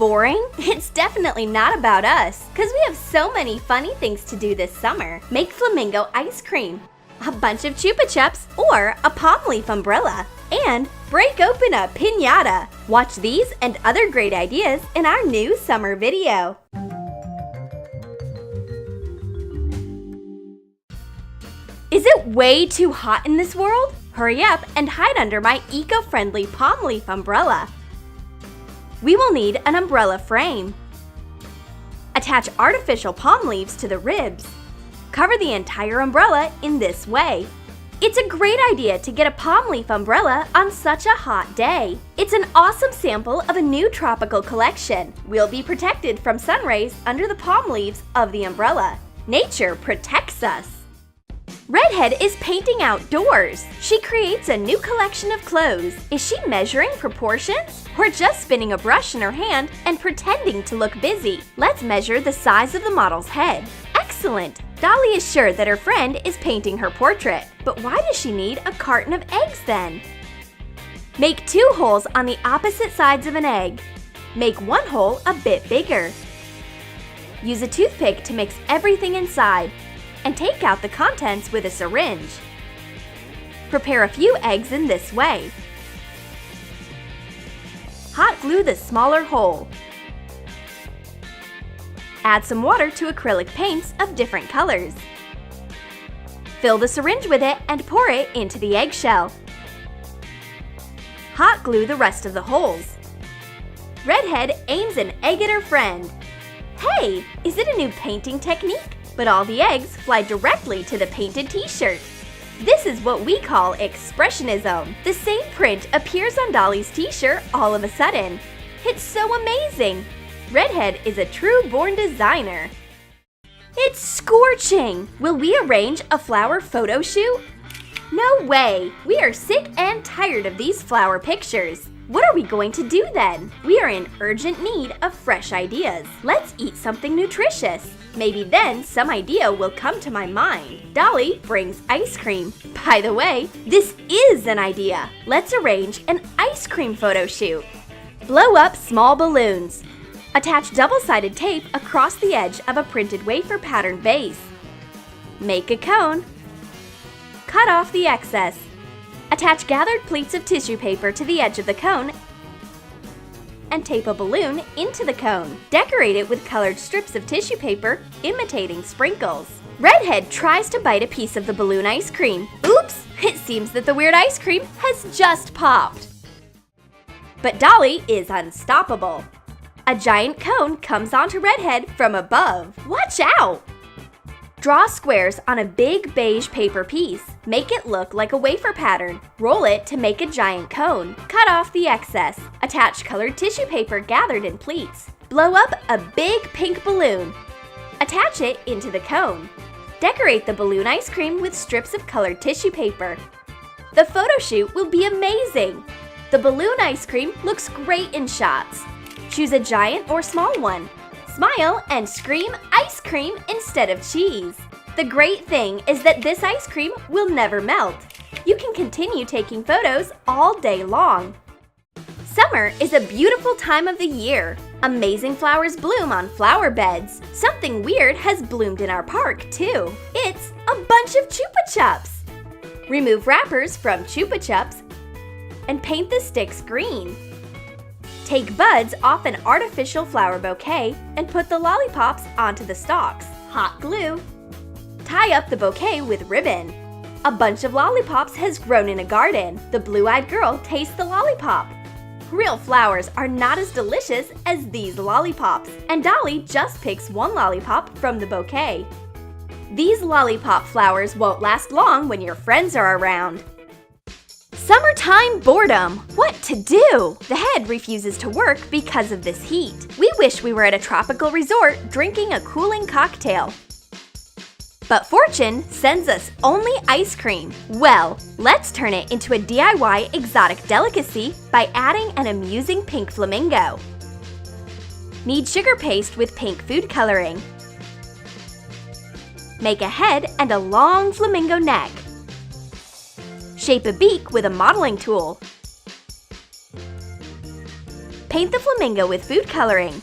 boring? It's definitely not about us, because we have so many funny things to do this summer. Make flamingo ice cream, a bunch of Chupa Chups, or a palm leaf umbrella, and break open a piñata. Watch these and other great ideas in our new summer video. Is it way too hot in this world? Hurry up and hide under my eco-friendly palm leaf umbrella. We will need an umbrella frame. Attach artificial palm leaves to the ribs. Cover the entire umbrella in this way. It's a great idea to get a palm leaf umbrella on such a hot day. It's an awesome sample of a new tropical collection. We'll be protected from sun rays under the palm leaves of the umbrella. Nature protects us. Redhead is painting outdoors. She creates a new collection of clothes. Is she measuring proportions? Or just spinning a brush in her hand and pretending to look busy? Let's measure the size of the model's head. Excellent! Dolly is sure that her friend is painting her portrait. But why does she need a carton of eggs then? Make 2 holes on the opposite sides of an egg. Make one hole a bit bigger. Use a toothpick to mix everything inside and take out the contents with a syringe. Prepare a few eggs in this way. Hot glue the smaller hole. Add some water to acrylic paints of different colors. Fill the syringe with it and pour it into the eggshell. Hot glue the rest of the holes. Redhead aims an egg at her friend. Hey, is it a new painting technique? But all the eggs fly directly to the painted t-shirt. This is what we call expressionism. The same print appears on Dolly's t-shirt all of a sudden. It's so amazing! Redhead is a true born designer. It's scorching! Will we arrange a flower photo shoot? No way! We are sick and tired of these flower pictures. What are we going to do then? We are in urgent need of fresh ideas. Let's eat something nutritious. Maybe then some idea will come to my mind. Dolly brings ice cream. By the way, this is an idea. Let's arrange an ice cream photo shoot. Blow up small balloons. Attach double-sided tape across the edge of a printed wafer pattern base. Make a cone. Cut off the excess. Attach gathered pleats of tissue paper to the edge of the cone and tape a balloon into the cone. Decorate it with colored strips of tissue paper, imitating sprinkles. Redhead tries to bite a piece of the balloon ice cream. Oops! It seems that the weird ice cream has just popped. But Dolly is unstoppable. A giant cone comes onto Redhead from above. Watch out! Draw squares on a big beige paper piece. Make it look like a wafer pattern. Roll it to make a giant cone. Cut off the excess. Attach colored tissue paper gathered in pleats. Blow up a big pink balloon. Attach it into the cone. Decorate the balloon ice cream with strips of colored tissue paper. The photo shoot will be amazing. The balloon ice cream looks great in shots. Choose a giant or small one. Smile and scream ice cream instead of cheese. The great thing is that this ice cream will never melt. You can continue taking photos all day long. Summer is a beautiful time of the year. Amazing flowers bloom on flower beds. Something weird has bloomed in our park, too. It's a bunch of Chupa Chups. Remove wrappers from Chupa Chups and paint the sticks green. Take buds off an artificial flower bouquet and put the lollipops onto the stalks. Hot glue. Tie up the bouquet with ribbon. A bunch of lollipops has grown in a garden. The blue-eyed girl tastes the lollipop. Real flowers are not as delicious as these lollipops, and Dolly just picks one lollipop from the bouquet. These lollipop flowers won't last long when your friends are around. Summertime boredom. What to do? The head refuses to work because of this heat. We wish we were at a tropical resort drinking a cooling cocktail. But fortune sends us only ice cream. Well, let's turn it into a DIY exotic delicacy by adding an amusing pink flamingo. Knead sugar paste with pink food coloring. Make a head and a long flamingo neck. Shape a beak with a modeling tool. Paint the flamingo with food coloring.